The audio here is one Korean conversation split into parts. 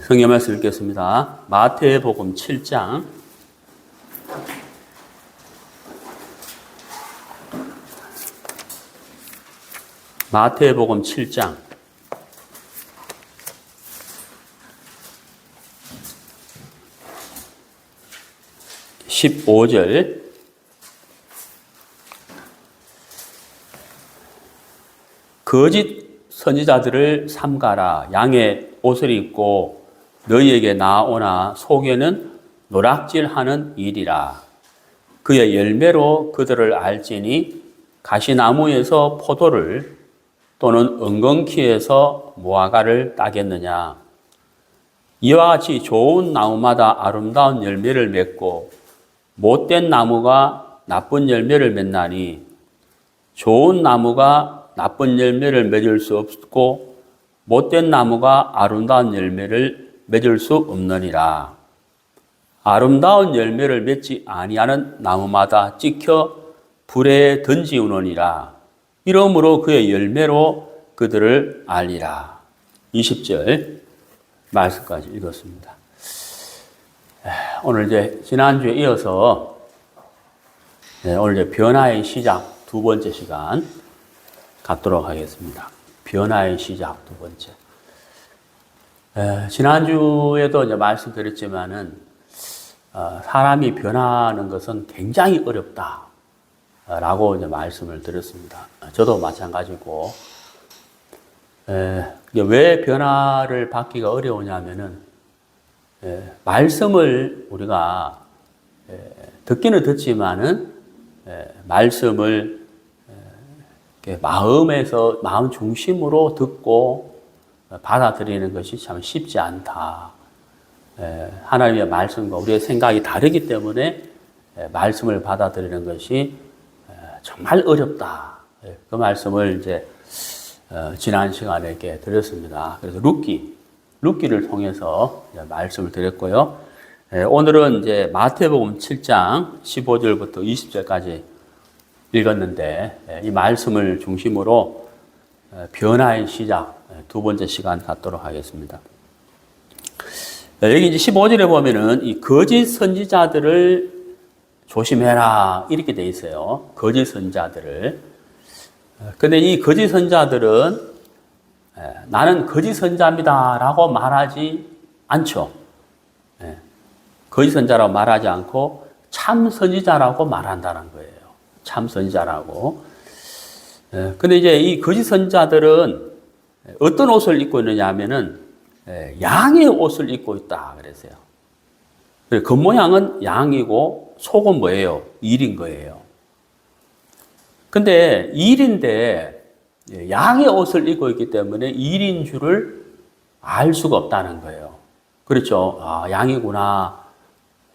성경 말씀 읽겠습니다. 마태복음 7장 마태복음 7장 15절 거짓 선지자들을 삼가라. 양의 옷을 입고 너희에게 나오나 속에는 노락질하는 일이라. 그의 열매로 그들을 알지니 가시나무에서 포도를 또는 은근키에서 무화과를 따겠느냐. 이와 같이 좋은 나무마다 아름다운 열매를 맺고 못된 나무가 나쁜 열매를 맺나니 좋은 나무가 나쁜 열매를 맺을 수 없고 못된 나무가 아름다운 열매를 맺을 수 없느니라. 아름다운 열매를 맺지 아니하는 나무마다 찍혀 불에 던지우느니라. 이러므로 그의 열매로 그들을 알리라. 20절 말씀까지 읽었습니다. 오늘 이제 지난주에 이어서 오늘 이제 변화의 시작 두 번째 시간 갖도록 하겠습니다. 변화의 시작 두 번째. 지난주에도 이제 말씀드렸지만은 사람이 변하는 것은 굉장히 어렵다라고 이제 말씀을 드렸습니다. 저도 마찬가지고 왜 변화를 받기가 어려우냐면은 말씀을 우리가 듣기는 듣지만은 말씀을 마음 중심으로 듣고 받아들이는 것이 참 쉽지 않다. 하나님의 말씀과 우리의 생각이 다르기 때문에 말씀을 받아들이는 것이 정말 어렵다. 그 말씀을 이제 지난 시간에 이렇게 드렸습니다. 그래서 룻기를 통해서 말씀을 드렸고요. 오늘은 이제 마태복음 7장 15절부터 20절까지 읽었는데 이 말씀을 중심으로 변화의 시작 두 번째 시간 갖도록 하겠습니다. 여기 이제 15절에 보면은 이 거짓 선지자들을 조심해라 이렇게 돼 있어요. 거짓 선지자들을. 근데 이 거짓 선지자들은 나는 거짓 선지자입니다라고 말하지 않죠. 거짓 선지자라고 말하지 않고 참 선지자라고 말한다는 거예요. 참 선지자라고. 근데 이제 이 거짓 선지자들은 어떤 옷을 입고 있느냐 하면은 양의 옷을 입고 있다 그랬어요. 겉모양은 양이고 속은 뭐예요? 일인 거예요. 근데 일인데 양의 옷을 입고 있기 때문에 일인 줄을 알 수가 없다는 거예요. 그렇죠? 아, 양이구나.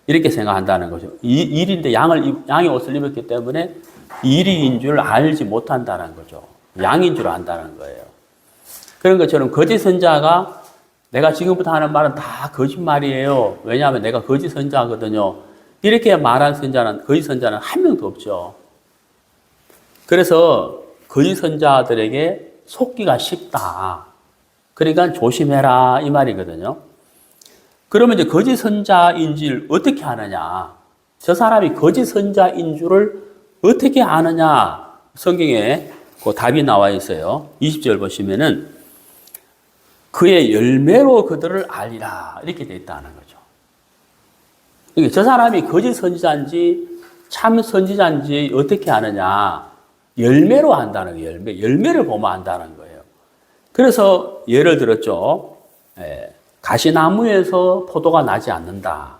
이렇게 생각한다는 거죠. 일인데 양의 옷을 입었기 때문에 일인 줄 알지 못한다는 거죠. 양인 줄 안다는 거예요. 그런 것처럼 거짓 선지자가 내가 지금부터 하는 말은 다 거짓말이에요. 왜냐하면 내가 거짓 선지자거든요. 이렇게 말한 거짓 선지자는 한 명도 없죠. 그래서 거짓 선지자들에게 속기가 쉽다. 그러니까 조심해라 이 말이거든요. 그러면 이제 거짓 선지자인 줄 어떻게 아느냐? 저 사람이 거짓 선지자인 줄을 어떻게 아느냐? 성경에 그 답이 나와 있어요. 20절 보시면은 그의 열매로 그들을 알리라 이렇게 돼 있다는 거죠. 그러니까 저 사람이 거짓 선지자인지 참 선지자인지 어떻게 아느냐? 열매로 안다는 거예요. 열매를 보면 안다는 거예요. 그래서 예를 들었죠. 가시나무에서 포도가 나지 않는다.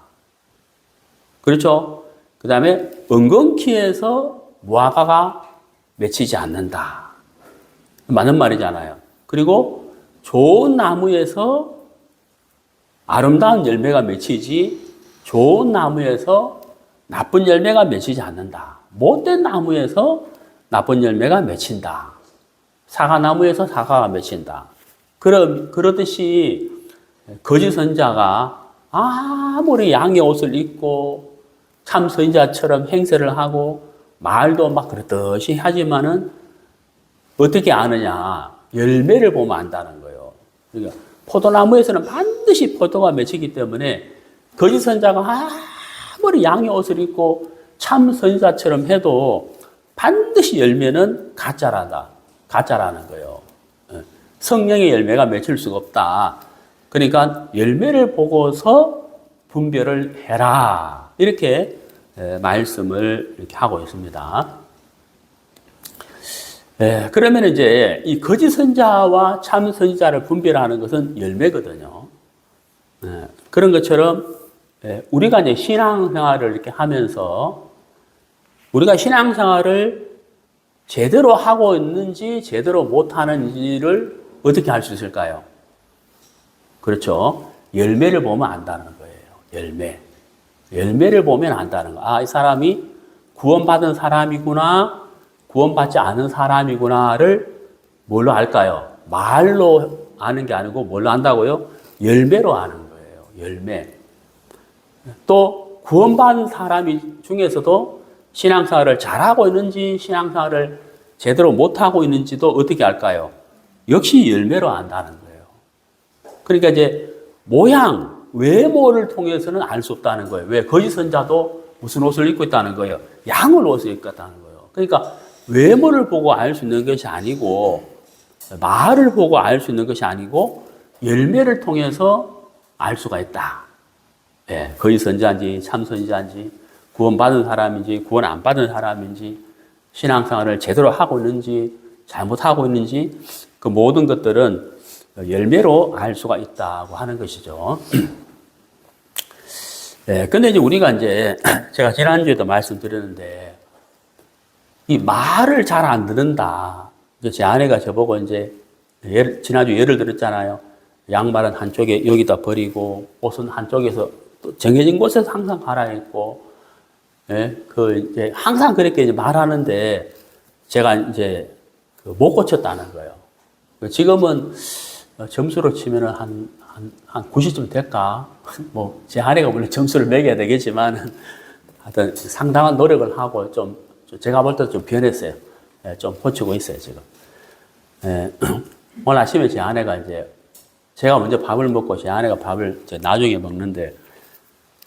그렇죠? 그 다음에 은근키에서 무화과가 맺히지 않는다. 맞는 말이잖아요. 그리고 좋은 나무에서 아름다운 열매가 맺히지 좋은 나무에서 나쁜 열매가 맺히지 않는다. 못된 나무에서 나쁜 열매가 맺힌다. 사과나무에서 사과가 맺힌다. 그러듯이 거짓 선지자가 아무리 양의 옷을 입고 참 선지자처럼 행세를 하고 말도 막 그렇듯이 하지만은 어떻게 아느냐? 열매를 보면 안다는 거예요. 그러니까 포도나무에서는 반드시 포도가 맺히기 때문에 거짓 선자가 아무리 양의 옷을 입고 참 선지자처럼 해도 반드시 열매는 가짜라는 거예요. 성령의 열매가 맺힐 수가 없다. 그러니까 열매를 보고서 분별을 해라. 이렇게 말씀을 이렇게 하고 있습니다. 그러면 이제 이 거짓 선자와 참 선지자를 분별하는 것은 열매거든요. 그런 것처럼 우리가 이제 신앙생활을 이렇게 하면서 우리가 신앙생활을 제대로 하고 있는지 제대로 못하는지를 어떻게 할 수 있을까요? 그렇죠. 열매를 보면 안다는 거예요. 열매를 보면 안다는 거. 아, 이 사람이 구원받은 사람이구나, 구원받지 않은 사람이구나를 뭘로 알까요? 말로 아는 게 아니고 뭘로 안다고요? 열매로 아는 거예요. 열매. 또 구원받은 사람 중에서도 신앙생활을 잘하고 있는지 신앙생활을 제대로 못하고 있는지도 어떻게 알까요? 역시 열매로 안다는 거예요. 그러니까 이제 모양, 외모를 통해서는 알 수 없다는 거예요. 왜? 거짓 선자도 무슨 옷을 입고 있다는 거예요? 양을 옷을 입고 있다는 거예요. 그러니까 외모를 보고 알 수 있는 것이 아니고 말을 보고 알 수 있는 것이 아니고 열매를 통해서 알 수가 있다. 예, 거짓 선자인지 참 선지자인지 구원받은 사람인지 구원 안 받은 사람인지 신앙생활을 제대로 하고 있는지 잘못하고 있는지 그 모든 것들은 열매로 알 수가 있다고 하는 것이죠. 네, 근데 이제 우리가 이제 제가 지난주에도 말씀드렸는데 이 말을 잘 안 듣는다. 제 아내가 저보고 이제 지난주 예를 들었잖아요. 양말은 한쪽에 여기다 버리고 옷은 한쪽에서 또 정해진 곳에서 항상 갈아입고, 예, 이제 항상 그렇게 이제 말하는데 제가 이제 못 고쳤다는 거예요. 지금은 점수로 치면은 한 90점 될까? 뭐, 제 아내가 물론 점수를 매겨야 되겠지만, 하여튼 상당한 노력을 하고 좀, 제가 볼 때 좀 변했어요. 예, 좀 고치고 있어요, 지금. 예, 오늘 아침에 제 아내가 이제, 제가 먼저 밥을 먹고 제 아내가 밥을 이제 나중에 먹는데,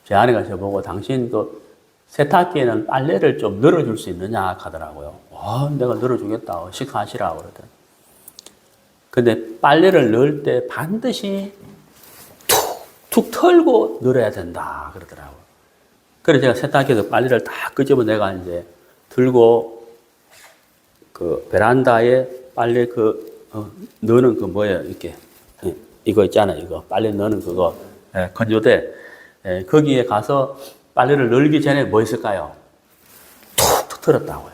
제 아내가 저보고 당신도 세탁기에는 빨래를 좀 널어줄 수 있느냐 하더라고요. 내가 널어주겠다. 식사하시라고 그러더라고요. 근데 빨래를 넣을 때 반드시 툭툭 털고 널어야 된다 그러더라고요. 그래서 제가 세탁기에서 빨래를 다 끄집어 내가 이제 들고 그 베란다에 빨래 넣는 그 뭐예요, 이렇게. 이거 있잖아요, 이거. 빨래 넣는 그거. 건조대. 거기에 가서 빨래를 널기 전에 뭐 했을까요? 툭툭 털었다고요.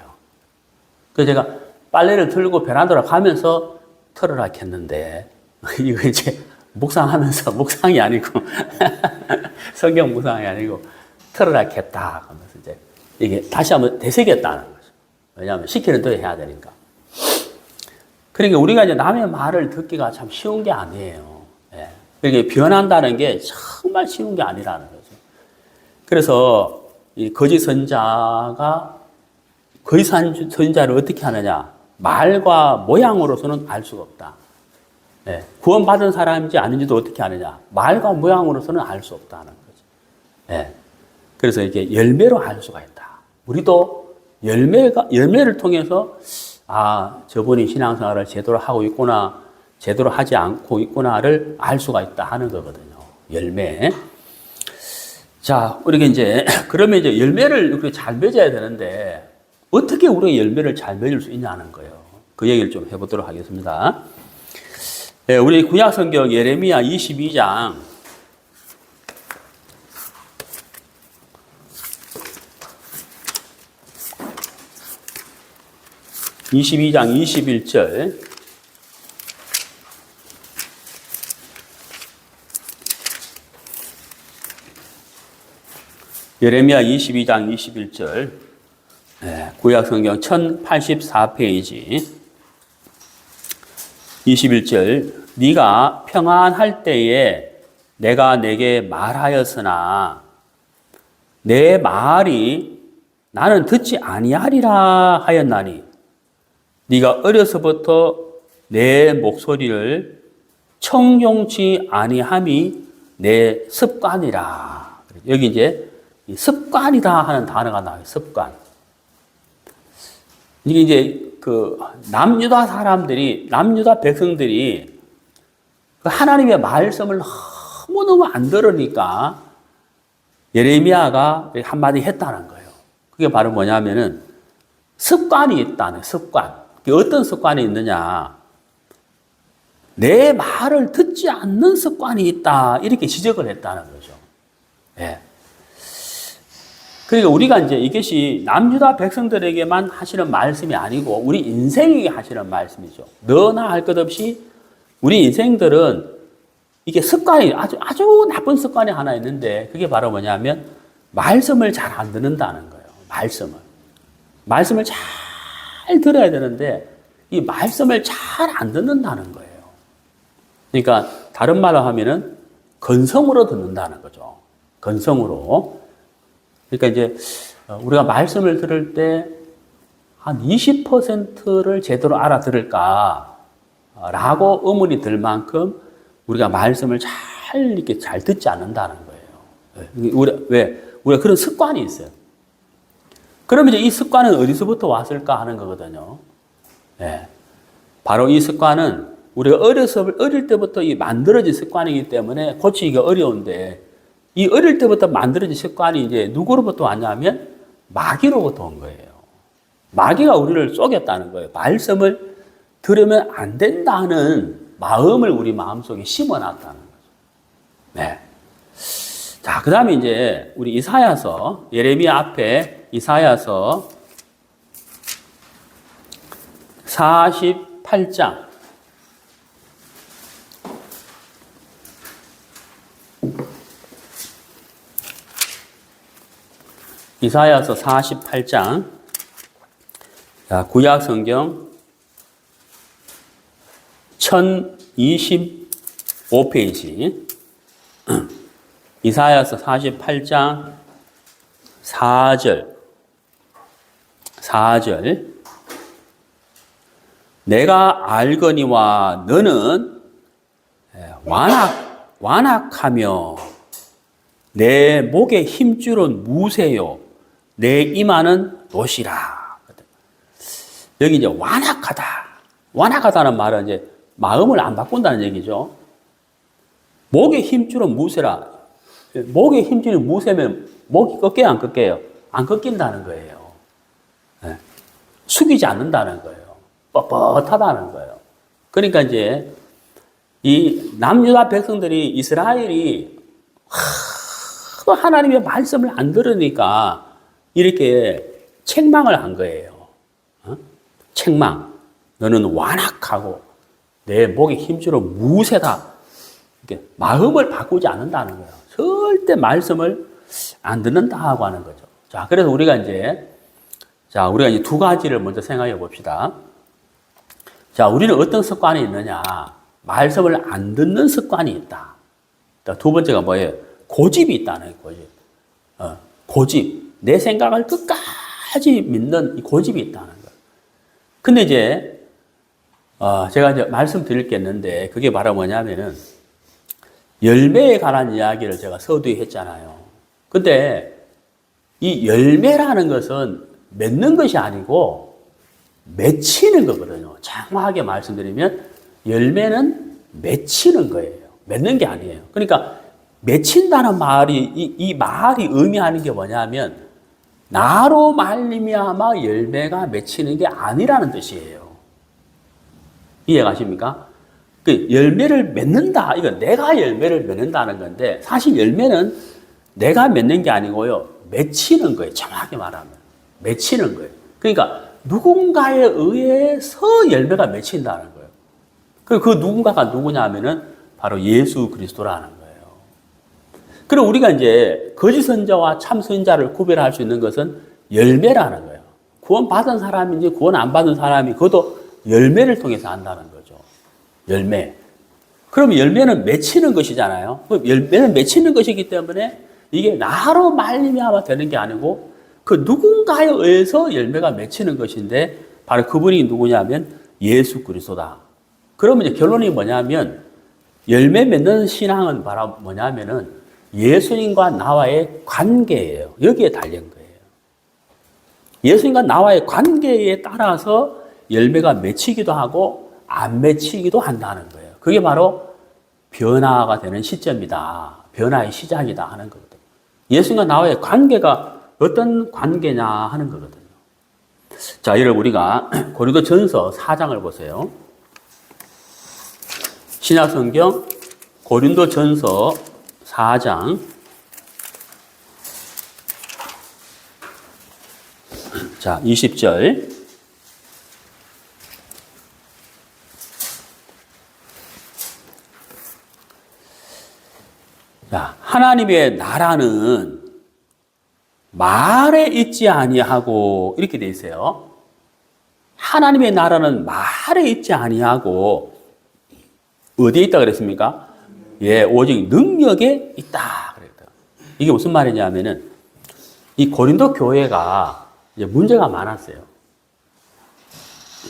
그래서 제가 빨래를 들고 베란다로 가면서 털으라 했는데, 이거 이제 묵상하면서, 묵상이 아니고, 성경 묵상이 아니고, 털으라 했다 하면서 이제, 이게 다시 한번 되새겼다는 거죠. 왜냐하면 시키는 대로 해야 되니까. 그러니까 우리가 이제 남의 말을 듣기가 참 쉬운 게 아니에요. 예. 이게 변한다는 게 정말 쉬운 게 아니라는 거죠. 그래서 이 거짓 선자가 거짓 선자를 어떻게 하느냐? 말과 모양으로서는 알 수가 없다. 예. 구원받은 사람인지 아닌지도 어떻게 아느냐? 말과 모양으로서는 알 수 없다는 거죠. 예. 그래서 이게 열매로 알 수가 있다. 우리도 열매를 통해서 저분이 신앙생활을 제대로 하고 있구나, 제대로 하지 않고 있구나를 알 수가 있다 하는 거거든요. 열매. 자, 우리가 이제, 그러면 이제 열매를 이렇게 잘 맺어야 되는데, 어떻게 우리가 열매를 잘 맺을 수 있냐는 거예요. 그 얘기를 좀 해보도록 하겠습니다. 네, 우리 구약성경 예레미야 22장 21절 예레미야 22장 21절 구약성경 1084페이지 21절 네가 평안할 때에 내가 내게 말하였으나 내 말이 나는 듣지 아니하리라 하였나니 네가 어려서부터 내 목소리를 청종치 아니함이 내 습관이라. 여기 이제 이 습관이다 하는 단어가 나와요. 습관. 이게 이제 그 남유다 사람들이, 남유다 백성들이 그 하나님의 말씀을 너무너무 안 들으니까 예레미야가 한마디 했다는 거예요. 그게 바로 뭐냐면은 습관이 있다는 습관. 어떤 습관이 있느냐. 내 말을 듣지 않는 습관이 있다. 이렇게 지적을 했다는 거죠. 예. 그러니까 우리가 이제 이것이 남유다 백성들에게만 하시는 말씀이 아니고 우리 인생에게 하시는 말씀이죠. 너나 할 것 없이 우리 인생들은 이게 습관이 아주 나쁜 습관이 하나 있는데 그게 바로 뭐냐면 말씀을 잘 안 듣는다는 거예요. 말씀을 잘 들어야 되는데 이 말씀을 잘 안 듣는다는 거예요. 그러니까 다른 말로 하면은 건성으로 듣는다는 거죠. 건성으로. 그러니까 이제 우리가 말씀을 들을 때 한 20%를 제대로 알아들을까 라고 의문이 들 만큼 우리가 말씀을 이렇게 잘 듣지 않는다는 거예요. 우리가 그런 습관이 있어요. 그러면 이제 이 습관은 어디서부터 왔을까 하는 거거든요. 예. 바로 이 습관은 우리가 어릴 때부터 이 만들어진 습관이기 때문에 고치기가 어려운데 이 어릴 때부터 만들어진 습관이 이제 누구로부터 왔냐면 마귀로부터 온 거예요. 마귀가 우리를 속였다는 거예요. 말씀을 들으면 안 된다는 마음을 우리 마음속에 심어놨다는 거죠. 네. 자, 그 다음에 이제 우리 이사야서, 예레미야 앞에 이사야서 48장. 이사야서 48장. 자, 구약 성경 1025페이지. 이사야서 48장 4절. 내가 알거니와 너는 완악하며 내 목에 힘줄은 무쇠요 내 이마는 노시라. 여기 이제 완악하다는 말은 이제 마음을 안 바꾼다는 얘기죠. 목에 힘줄은 무쇠라. 목에 힘줄이 무쇠면 목이 꺾여요, 안 꺾여요? 안 꺾인다는 거예요. 네. 숙이지 않는다는 거예요. 뻣뻣하다는 거예요. 그러니까 이제 이 남유다 백성들이 이스라엘이 하나님의 말씀을 안 들으니까 이렇게 책망을 한 거예요. 책망. 너는 완악하고 내 목에 힘줄은 무쇠다. 이렇게 마음을 바꾸지 않는다는 거예요. 절대 말씀을 안 듣는다고 하는 거죠. 자, 그래서 우리가 이제 두 가지를 먼저 생각해 봅시다. 자, 우리는 어떤 습관이 있느냐? 말씀을 안 듣는 습관이 있다. 두 번째가 뭐예요? 고집이 있다는 고집. 고집. 내 생각을 끝까지 믿는 이 고집이 있다는 거예요. 근데 이제, 제가 이제 말씀드릴 게 있는데, 그게 바로 뭐냐면은, 열매에 관한 이야기를 제가 서두에 했잖아요. 근데, 이 열매라는 것은 맺는 것이 아니고, 맺히는 거거든요. 장황하게 말씀드리면, 열매는 맺히는 거예요. 맺는 게 아니에요. 그러니까, 맺힌다는 말이, 이 말이 의미하는 게 뭐냐면, 나로 말미암아 열매가 맺히는 게 아니라는 뜻이에요. 이해가십니까? 그 열매를 맺는다. 이거 내가 열매를 맺는다는 건데, 사실 열매는 내가 맺는 게 아니고요. 맺히는 거예요. 정확히 말하면. 맺히는 거예요. 그러니까 누군가에 의해서 열매가 맺힌다는 거예요. 그 누군가가 누구냐 하면은 바로 예수 그리스도라는 거예요. 그럼 우리가 이제 거짓 선자와 참 선자를 구별할 수 있는 것은 열매라는 거예요. 구원 받은 사람인지 구원 안 받은 사람이 그것도 열매를 통해서 안다는 거죠. 열매. 그럼 열매는 맺히는 것이잖아요. 그럼 열매는 맺히는 것이기 때문에 이게 나로 말미암아 되는 게 아니고 그 누군가에 의해서 열매가 맺히는 것인데 바로 그분이 누구냐면 예수 그리스도다. 그러면 이제 결론이 뭐냐면 열매 맺는 신앙은 바로 뭐냐면은 예수님과 나와의 관계예요. 여기에 달린 거예요. 예수님과 나와의 관계에 따라서 열매가 맺히기도 하고 안 맺히기도 한다는 거예요. 그게 바로 변화가 되는 시점이다. 변화의 시작이다 하는 거거든요. 예수님과 나와의 관계가 어떤 관계냐 하는 거거든요. 자, 이를 우리가 고린도전서 4장을 보세요. 신약성경 고린도전서 4장 자, 20절. 자, 하나님의 나라는 말에 있지 아니하고 이렇게 돼 있어요. 하나님의 나라는 말에 있지 아니하고 어디에 있다 그랬습니까? 예, 오직 능력에 있다 그랬다. 이게 무슨 말이냐면은 이 고린도 교회가 이제 문제가 많았어요.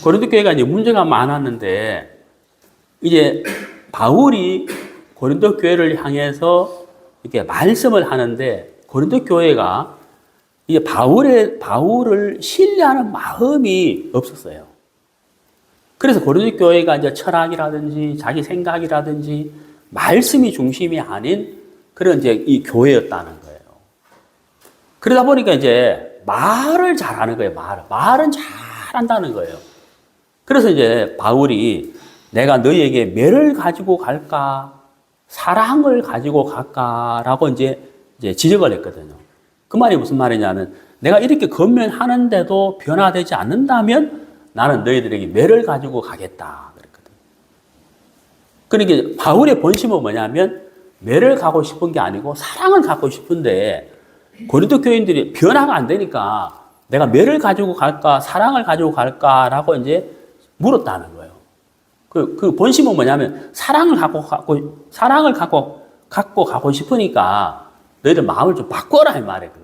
고린도 교회가 이제 문제가 많았는데 이제 바울이 고린도 교회를 향해서 이렇게 말씀을 하는데 고린도 교회가 이제 바울을 신뢰하는 마음이 없었어요. 그래서 고린도 교회가 이제 철학이라든지 자기 생각이라든지 말씀이 중심이 아닌 그런 이제 이 교회였다는 거예요. 그러다 보니까 이제 말을 잘하는 거예요. 말은 잘한다는 거예요. 그래서 이제 바울이 내가 너희에게 매를 가지고 갈까, 사랑을 가지고 갈까라고 이제 지적을 했거든요. 그 말이 무슨 말이냐면 내가 이렇게 권면하는데도 변화되지 않는다면 나는 너희들에게 매를 가지고 가겠다 그랬거든요. 그러니까 바울의 본심은 뭐냐면 매를 가고 싶은 게 아니고 사랑을 갖고 싶은데 고린도 교인들이 변화가 안 되니까 내가 매를 가지고 갈까 사랑을 가지고 갈까라고 이제 물었다는 거예요. 그 본심은 뭐냐면 사랑을 갖고 가고 싶으니까 너희들 마음을 좀 바꿔라 이 말이거든.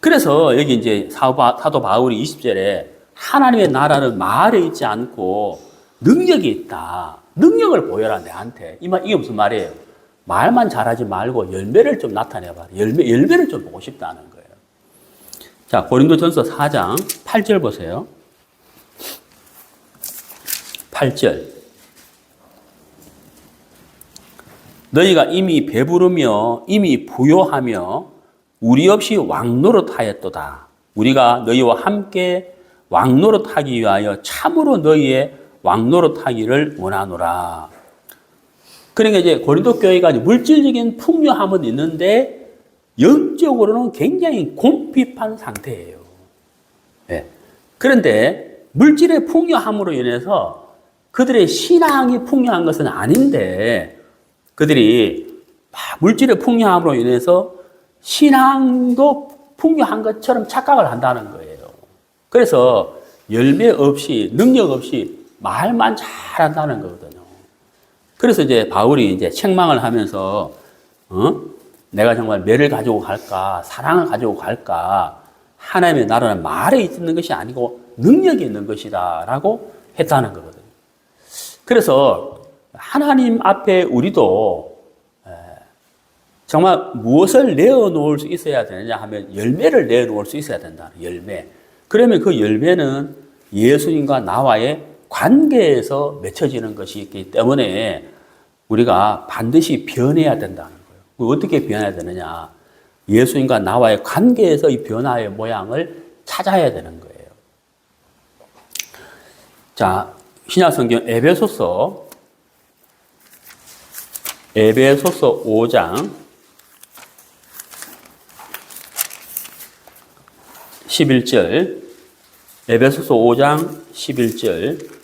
그래서 여기 이제 사도 바울이 20절에 하나님의 나라는 말에 있지 않고 능력이 있다. 능력을 보여라 내한테. 이게 무슨 말이에요? 말만 잘하지 말고 열매를 좀 나타내봐. 열매를 좀 보고 싶다는 거예요. 자, 고린도전서 4장 8절 보세요. 8절. 너희가 이미 배부르며 이미 부요하며 우리 없이 왕노릇하였도다. 우리가 너희와 함께 왕노릇하기 위하여 참으로 너희의 왕노릇하기를 원하노라. 그러니까 이제 고린도 교회가 물질적인 풍요함은 있는데 영적으로는 굉장히 궁핍한 상태예요. 네. 그런데 물질의 풍요함으로 인해서 그들의 신앙이 풍요한 것은 아닌데 그들이 물질의 풍요함으로 인해서 신앙도 풍요한 것처럼 착각을 한다는 거예요. 그래서 열매 없이 능력 없이 말만 잘한다는 거거든요. 그래서 이제 바울이 이제 책망을 하면서 내가 정말 매를 가지고 갈까 사랑을 가지고 갈까 하나님의 나라는 말에 있는 것이 아니고 능력이 있는 것이다라고 했다는 거거든요. 그래서 하나님 앞에 우리도 정말 무엇을 내어놓을 수 있어야 되느냐 하면 열매를 내어놓을 수 있어야 된다. 열매. 그러면 그 열매는 예수님과 나와의 관계에서 맺혀지는 것이 있기 때문에 우리가 반드시 변해야 된다는 거예요. 어떻게 변해야 되느냐? 예수님과 나와의 관계에서 이 변화의 모양을 찾아야 되는 거예요. 자, 신약성경 에베소서 5장 11절, 에베소서 5장 11절.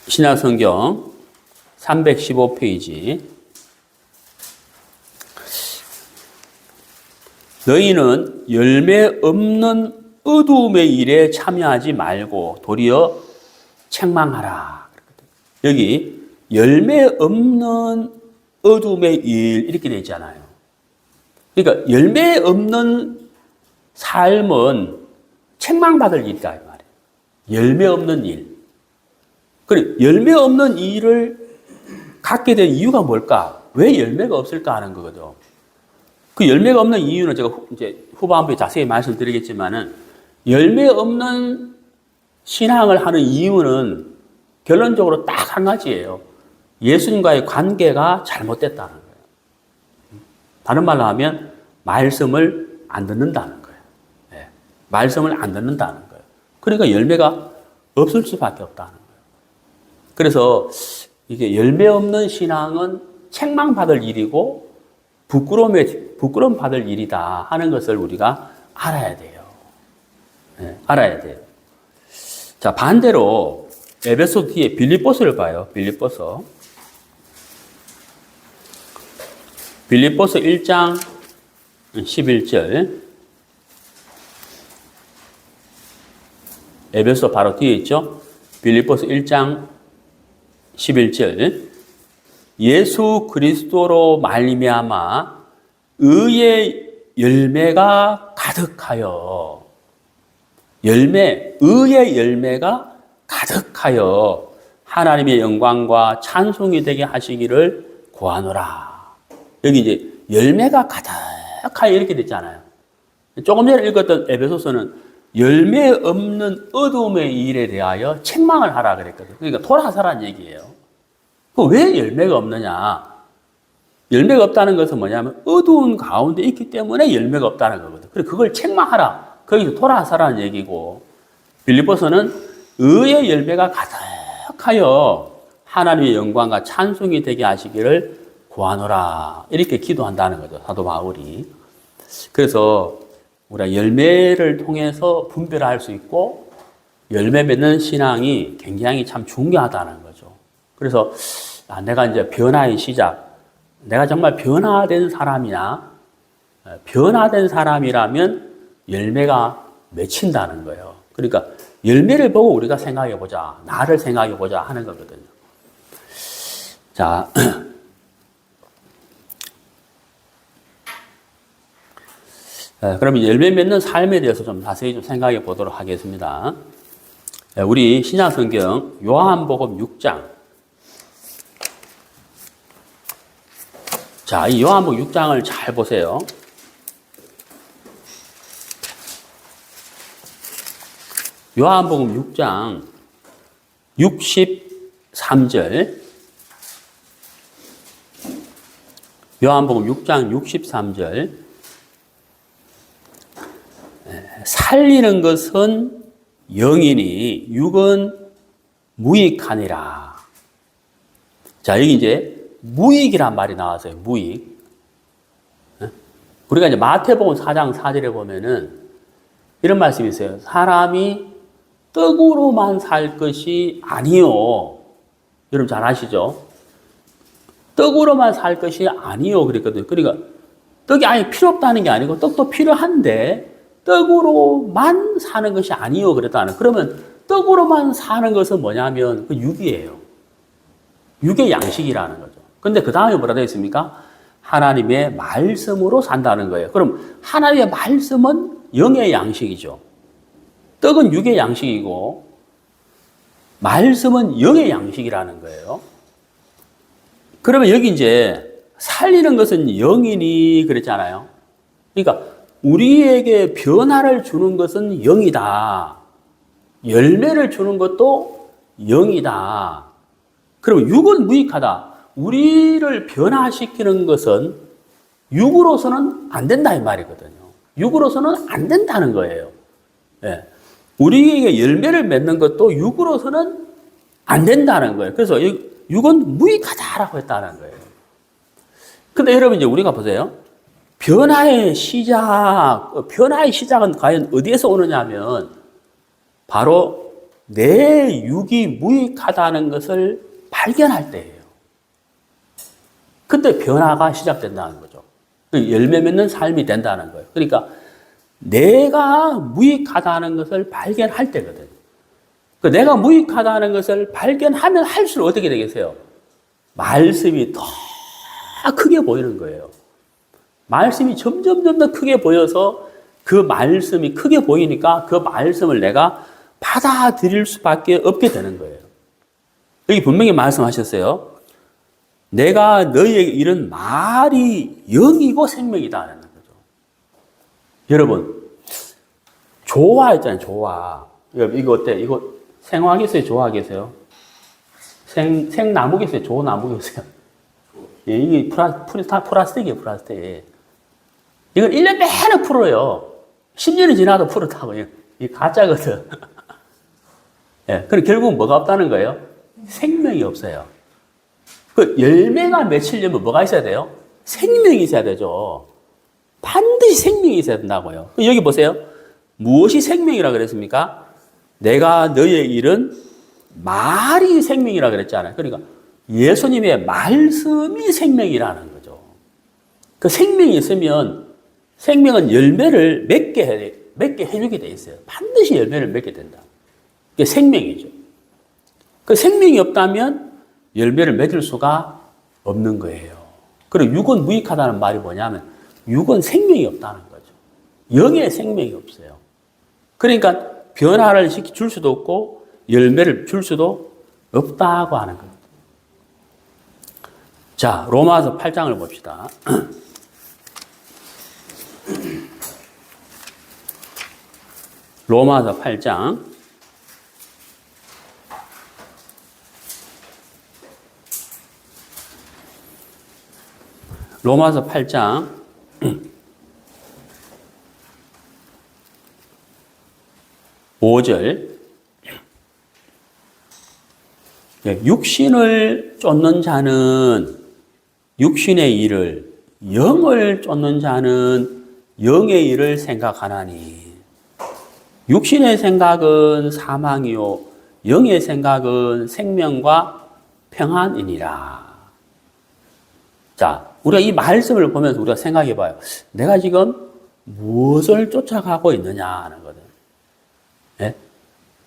신약성경 315페이지. 너희는 열매 없는 어두움의 일에 참여하지 말고 도리어 책망하라. 여기 열매 없는 어두움의 일 이렇게 되어 있잖아요. 그러니까 열매 없는 삶은 책망받을 일이다 이 말이에요. 열매 없는 일. 그래, 열매 없는 일을 갖게 된 이유가 뭘까? 왜 열매가 없을까 하는 거거든. 그 열매가 없는 이유는 제가 이제 후반부에 자세히 말씀드리겠지만은, 열매 없는 신앙을 하는 이유는 결론적으로 딱 한 가지예요. 예수님과의 관계가 잘못됐다는 거예요. 다른 말로 하면 말씀을 안 듣는다는 거예요. 네. 말씀을 안 듣는다는 거예요. 그러니까 열매가 없을 수밖에 없다는 거예요. 그래서 이게 열매 없는 신앙은 책망받을 일이고 부끄러움 받을 일이다 하는 것을 우리가 알아야 돼요. 네, 알아야 돼요. 자, 반대로 에베소 뒤에 빌립보서를 봐요. 빌립보서 1장 11절. 에베소 바로 뒤에 있죠. 빌립보서 1장 11절. 예수 그리스도로 말미암아 의의 열매가 가득하여, 의의 열매가 가득하여 하나님의 영광과 찬송이 되게 하시기를 구하노라. 여기 이제 열매가 가득하여 이렇게 됐잖아요. 조금 전에 읽었던 에베소서는 열매 없는 어둠의 일에 대하여 책망을 하라 그랬거든요. 그러니까 돌아서라는 얘기예요. 왜 열매가 없느냐? 열매가 없다는 것은 뭐냐면 어두운 가운데 있기 때문에 열매가 없다는 거거든. 그래서 그걸 책망하라. 거기서 돌아서라는 얘기고, 빌립보서는 의의 열매가 가득하여 하나님의 영광과 찬송이 되게 하시기를 구하노라. 이렇게 기도한다는 거죠, 사도 바울이. 그래서 우리가 열매를 통해서 분별할 수 있고 열매 맺는 신앙이 굉장히 참 중요하다는 거죠. 그래서 내가 이제 변화의 시작, 내가 정말 변화된 사람이냐, 변화된 사람이라면 열매가 맺힌다는 거예요. 그러니까 열매를 보고 우리가 생각해 보자, 나를 생각해 보자 하는 거거든요. 자, 그럼 열매 맺는 삶에 대해서 좀 자세히 좀 생각해 보도록 하겠습니다. 우리 신약성경 요한복음 6장. 자, 이 요한복음 6장을 잘 보세요. 요한복음 6장 63절. 요한복음 6장 63절. 살리는 것은 영이니 육은 무익하니라. 자, 여기 이제 무익이란 말이 나왔어요. 무익. 우리가 이제 마태복음 4장 4절에 보면은 이런 말씀이 있어요. 사람이 떡으로만 살 것이 아니요. 여러분 잘 아시죠? 떡으로만 살 것이 아니요. 그랬거든요. 그러니까 떡이 아예 필요 없다는 게 아니고 떡도 필요한데 떡으로만 사는 것이 아니요. 그랬다는. 그러면 떡으로만 사는 것은 뭐냐면 그 육이에요. 육의 양식이라는 거죠. 근데 그 다음에 뭐라 되어 있습니까? 하나님의 말씀으로 산다는 거예요. 그럼 하나님의 말씀은 영의 양식이죠. 떡은 육의 양식이고 말씀은 영의 양식이라는 거예요. 그러면 여기 이제 살리는 것은 영이니 그랬잖아요. 그러니까 우리에게 변화를 주는 것은 영이다. 열매를 주는 것도 영이다. 그럼 육은 무익하다. 우리를 변화시키는 것은 육으로서는 안 된다 이 말이거든요. 육으로서는 안 된다는 거예요. 예. 우리에게 열매를 맺는 것도 육으로서는 안 된다는 거예요. 그래서 육은 무익하다라고 했다는 거예요. 근데 여러분 이제 우리가 보세요. 변화의 시작은 과연 어디에서 오느냐 하면 바로 내 육이 무익하다는 것을 발견할 때예요. 그때 변화가 시작된다는 거죠. 열매 맺는 삶이 된다는 거예요. 그러니까 내가 무익하다는 것을 발견할 때거든요. 내가 무익하다는 것을 발견하면 할수록 어떻게 되겠어요? 말씀이 더 크게 보이는 거예요. 말씀이 점점 더 크게 보여서 그 말씀이 크게 보이니까 그 말씀을 내가 받아들일 수밖에 없게 되는 거예요. 여기 분명히 말씀하셨어요. 내가 너희에게 이런 말이 영이고 생명이다 하는 거죠. 여러분, 좋아했잖아요, 좋아. 여러분, 이거 어때? 이거 생화하겠어요, 좋아하겠어요? 생나무겠어요, 좋나무겠어요? 예, 이게 플라스틱이에요, 플라스틱. 이건 1년 내내 풀어요. 10년이 지나도 풀었다고. 이 가짜거든. 예, 그럼 결국 뭐가 없다는 거예요? 생명이 없어요. 그 열매가 맺히려면 뭐가 있어야 돼요? 생명이 있어야 되죠. 반드시 생명이 있어야 된다고요. 여기 보세요. 무엇이 생명이라 그랬습니까? 내가 너희에게 이른 말이 생명이라 그랬잖아요. 그러니까 예수님의 말씀이 생명이라는 거죠. 그 생명이 있으면 생명은 열매를 맺게 해주게 돼 있어요. 반드시 열매를 맺게 된다. 그게 생명이죠. 그 생명이 없다면 열매를 맺을 수가 없는 거예요. 그리고 육은 무익하다는 말이 뭐냐면 육은 생명이 없다는 거죠. 영의 생명이 없어요. 그러니까 변화를 줄 수도 없고 열매를 줄 수도 없다고 하는 거예요. 자, 로마서 8장을 봅시다. 로마서 8장. 로마서 8장. 5절. 육신을 쫓는 자는 육신의 일을, 영을 쫓는 자는 영의 일을 생각하나니. 육신의 생각은 사망이요 영의 생각은 생명과 평안이니라. 자, 우리가 이 말씀을 보면서 우리가 생각해 봐요. 내가 지금 무엇을 쫓아가고 있느냐 하는 거든. 예?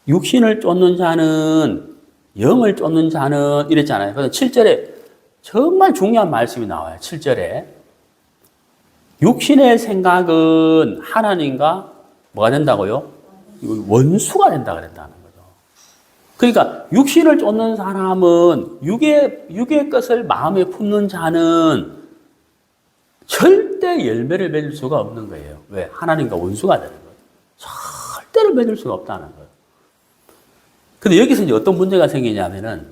육신을 쫓는 자는 영을 쫓는 자는 이랬잖아요. 그래서 7절에 정말 중요한 말씀이 나와요. 7절에 육신의 생각은 하나님과 뭐가 된다고요? 원수가 된다 그랬다는 거죠. 그러니까 육신을 쫓는 사람은 육의 것을 마음에 품는 자는 절대 열매를 맺을 수가 없는 거예요. 왜? 하나님과 원수가 되는 거예요. 절대로 맺을 수가 없다는 거예요. 근데 여기서 이제 어떤 문제가 생기냐면은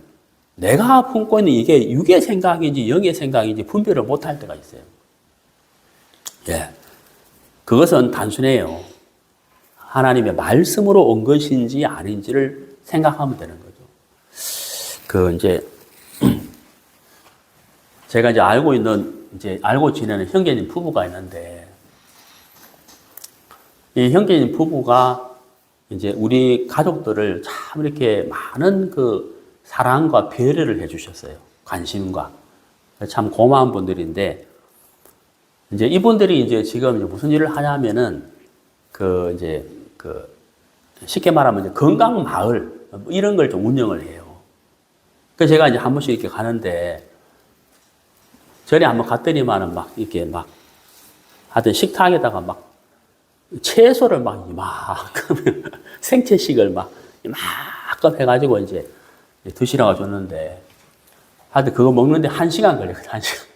내가 품고 있는 이게 육의 생각인지 영의 생각인지 분별을 못할 때가 있어요. 예. 그것은 단순해요. 하나님의 말씀으로 온 것인지 아닌지를 생각하면 되는 거죠. 이제, 제가 이제 알고 지내는 형제님 부부가 있는데, 이 형제님 부부가 이제 우리 가족들을 참 이렇게 많은 그 사랑과 배려를 해주셨어요. 관심과. 참 고마운 분들인데, 이제 이분들이 이제 지금 이제 무슨 일을 하냐면은, 쉽게 말하면 이제 건강 마을, 이런 걸 좀 운영을 해요. 그래서 제가 이제 한 번씩 이렇게 가는데, 전에 한번 갔더니만은 하여튼 식탁에다가 채소를 이만큼, 생채식을 이만큼 해가지고 이제 드시라고 줬는데, 하여튼 그거 먹는데 1시간 걸렸거든, 1시간.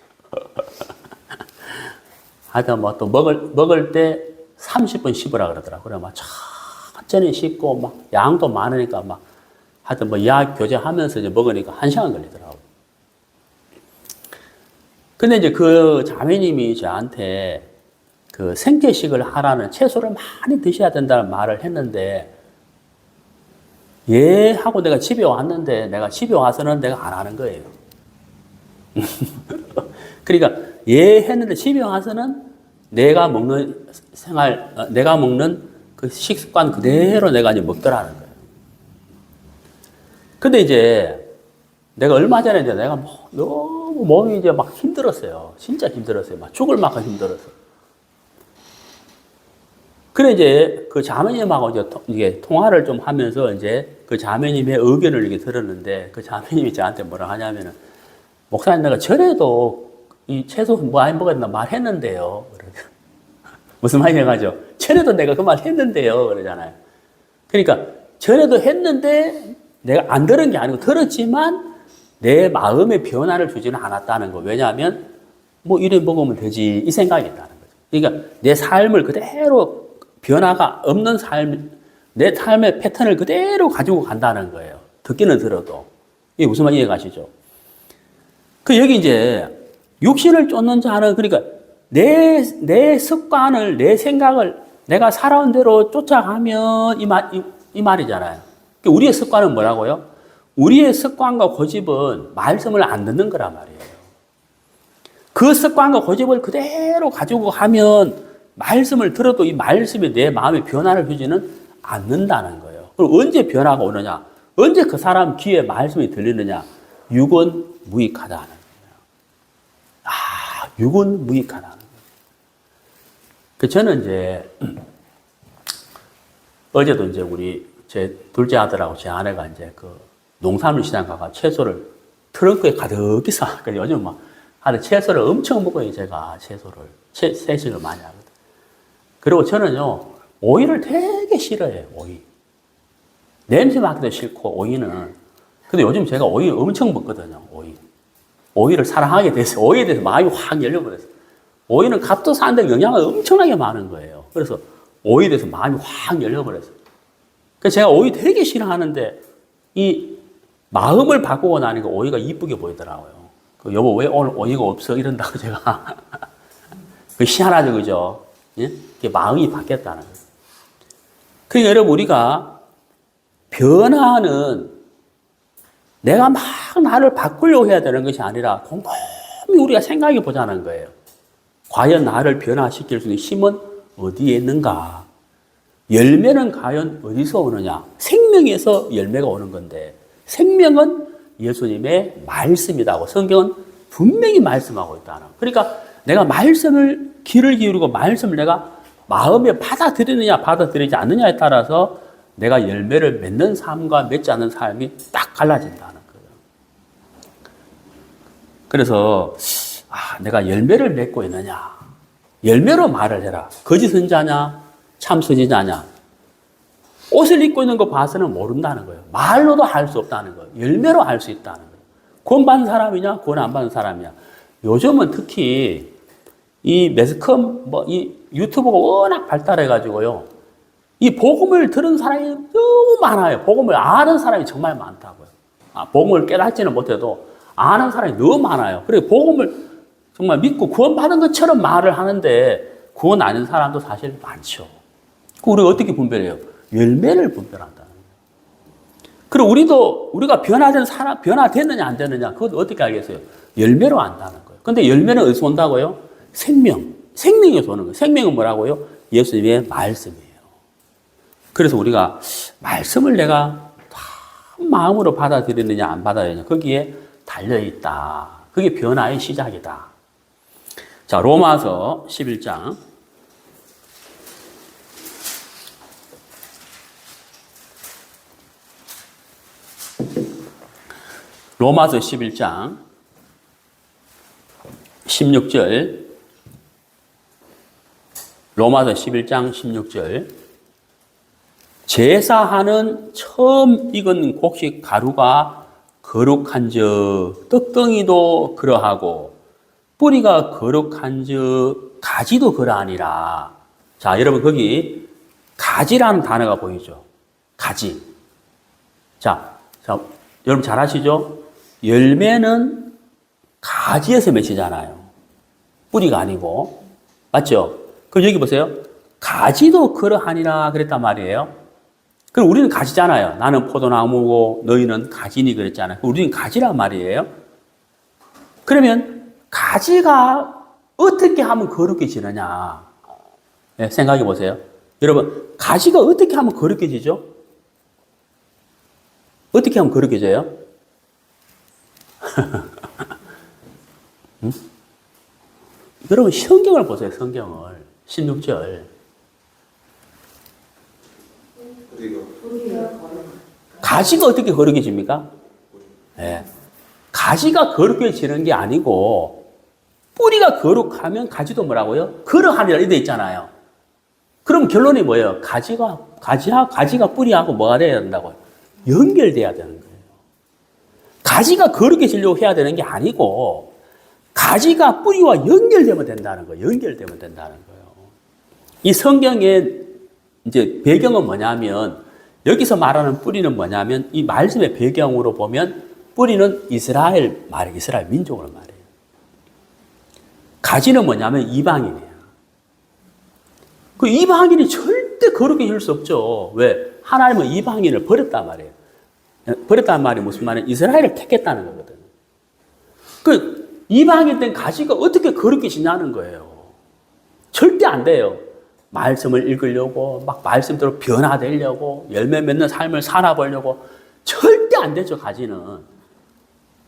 하여튼 또 먹을 때 30분 씹으라 그러더라고요. 그래, 천천히 씹고, 양도 많으니까 하여튼 약 교제하면서 이제 먹으니까 1시간 걸리더라고요. 근데 이제 그 자매님이 저한테 그 생채식을 하라는 채소를 많이 드셔야 된다는 말을 했는데, 예 하고 내가 집에 왔는데, 내가 집에 와서는 내가 안 하는 거예요. 그러니까 예 했는데 집에 와서는 내가 먹는 그 식습관 그대로 내가 이제 먹더라는 거예요. 근데 이제 내가 얼마 전에 이제 내가 너무 몸이 이제 힘들었어요. 진짜 힘들었어요. 죽을 만큼 힘들었어. 그래 이제 그 자매님하고 이제 통화를 좀 하면서 이제 그 자매님의 의견을 이렇게 들었는데, 그 자매님이 저한테 뭐라 하냐면은, 목사님 내가 전에도 이 채소 많이 먹어야 된다 말했는데요. 무슨 말이냐 하죠. 전에도 내가 그 말 했는데요. 그러잖아요. 그러니까 전에도 했는데 내가 안 들은 게 아니고 들었지만 내 마음의 변화를 주지는 않았다는 거. 왜냐하면 뭐 이래 먹으면 되지 이 생각이 있다는 거죠. 그러니까 내 삶을 그대로 변화가 없는 삶, 내 삶의 패턴을 그대로 가지고 간다는 거예요. 듣기는 들어도. 이게 무슨 말 이해가시죠? 그 여기 이제 육신을 쫓는 자는 그러니까 내 습관을, 내 생각을 내가 살아온 대로 쫓아가면 이 말이잖아요. 그러니까 우리의 습관은 뭐라고요? 우리의 습관과 고집은 말씀을 안 듣는 거란 말이에요. 그 습관과 고집을 그대로 가지고 하면 말씀을 들어도 이 말씀이 내 마음에 변화를 주지는 않는다는 거예요. 그럼 언제 변화가 오느냐? 언제 그 사람 귀에 말씀이 들리느냐? 육은 무익하다는 거예요. 육은 무익하다는 거예요. 저는 이제 어제도 이제 제 둘째 아들하고 제 아내가 이제 그 농산물 시장 가가 채소를 트렁크에 가득히 싸니까 요즘 막 하여튼 채소를 엄청 먹어요. 제가 채식을 많이 하거든. 그리고 저는요 오이를 되게 싫어해요. 오이 냄새 맡기도 싫고 오이는. 근데 요즘 제가 오이 엄청 먹거든요. 오이를 사랑하게 돼서 오이에 대해서 마음이 확 열려버렸어요. 오이는 값도 싼데 영양가 엄청나게 많은 거예요. 그래서 오이에 대해서 마음이 확 열려버렸어요. 그래서 제가 오이 되게 싫어하는데 이 마음을 바꾸고 나니까 오이가 이쁘게 보이더라고요. 여보 왜 오늘 오이가 없어? 이런다고 제가. 그 희한하죠, 그죠? 예? 마음이 바뀌었다는 거예요. 그러니까 여러분 우리가 변화는 내가 막 나를 바꾸려고 해야 되는 것이 아니라 곰곰이 우리가 생각해 보자는 거예요. 과연 나를 변화시킬 수 있는 힘은 어디에 있는가? 열매는 과연 어디서 오느냐? 생명에서 열매가 오는 건데 생명은 예수님의 말씀이라고 성경은 분명히 말씀하고 있다는 거예요. 그러니까 내가 말씀을 귀를 기울이고 말씀을 내가 마음에 받아들이느냐 받아들이지 않느냐에 따라서 내가 열매를 맺는 삶과 맺지 않는 삶이 딱 갈라진다는 거예요. 그래서 내가 열매를 맺고 있느냐 열매로 말을 해라. 거짓 선자냐 참 선지자냐. 옷을 입고 있는 거 봐서는 모른다는 거예요. 말로도 할 수 없다는 거예요. 열매로 알 수 있다는 거예요. 구원 받은 사람이냐 구원 안 받은 사람이냐. 요즘은 특히 이 매스컴 이 유튜브가 워낙 발달해 가지고요. 이 복음을 들은 사람이 너무 많아요. 복음을 아는 사람이 정말 많다고요. 복음을 깨닫지는 못해도 아는 사람이 너무 많아요. 그리고 복음을 정말 믿고 구원받은 것처럼 말을 하는데 구원 아닌 사람도 사실 많죠. 우리가 어떻게 분별해요? 열매를 분별한다는 거예요. 그리고 우리가 변화된 사람, 변화됐느냐 안 됐느냐 그것 어떻게 알겠어요? 열매로 안다는 거예요. 근데 열매는 어디서 온다고요? 생명에서 오는 거예요. 생명은 뭐라고요? 예수님의 말씀이에요. 그래서 우리가 말씀을 내가 마음으로 받아들이느냐 안 받아들이느냐 거기에 달려있다. 그게 변화의 시작이다. 자, 로마서 11장 로마서 11장 16절 로마서 11장 16절 제사하는 처음 익은 곡식 가루가 거룩한즉 떡덩이도 그러하고 뿌리가 거룩한즉 가지도 그러하니라. 자, 여러분 거기 가지라는 단어가 보이죠? 가지. 자, 여러분 잘 아시죠? 열매는 가지에서 맺히잖아요. 뿌리가 아니고. 맞죠? 그럼 여기 보세요. 가지도 그러하니라 그랬단 말이에요. 그럼 우리는 가지잖아요. 나는 포도나무고 너희는 가지니 그랬잖아요. 우리는 가지란 말이에요. 그러면 가지가 어떻게 하면 거룩해지느냐. 네, 생각해 보세요. 여러분, 가지가 어떻게 하면 거룩해지죠? 어떻게 하면 거룩해져요? 응? 여러분, 성경을 보세요. 성경을. 16절. 가지가 어떻게 거룩해집니까? 네. 가지가 거룩해지는 게 아니고 뿌리가 거룩하면 가지도 뭐라고요? 그러하니라 이렇게 있잖아요. 그럼 결론이 뭐예요? 가지가 가지가 뿌리하고 뭐가 돼야 된다고요? 연결돼야 되는 거예요. 가지가 거룩해 지려고 해야 되는 게 아니고 가지가 뿌리와 연결되면 된다는 거예요. 연결되면 된다는 거예요. 이 성경의 이제 배경은 뭐냐면 여기서 말하는 뿌리는 뭐냐면 이 말씀의 배경으로 보면 뿌리는 이스라엘 민족을 말해요. 가지는 뭐냐면 이방인이에요. 그 이방인이 절대 거룩해 질 수 없죠. 왜? 하나님은 이방인을 버렸단 말이에요. 버렸다는 말이 무슨 말이에요? 이스라엘을 택했다는 거거든요. 그 이방인 된 가지가 어떻게 거룩해 지냐는 거예요. 절대 안 돼요. 말씀을 읽으려고 막 말씀대로 변화되려고 열매 맺는 삶을 살아보려고 절대 안 되죠. 가지는.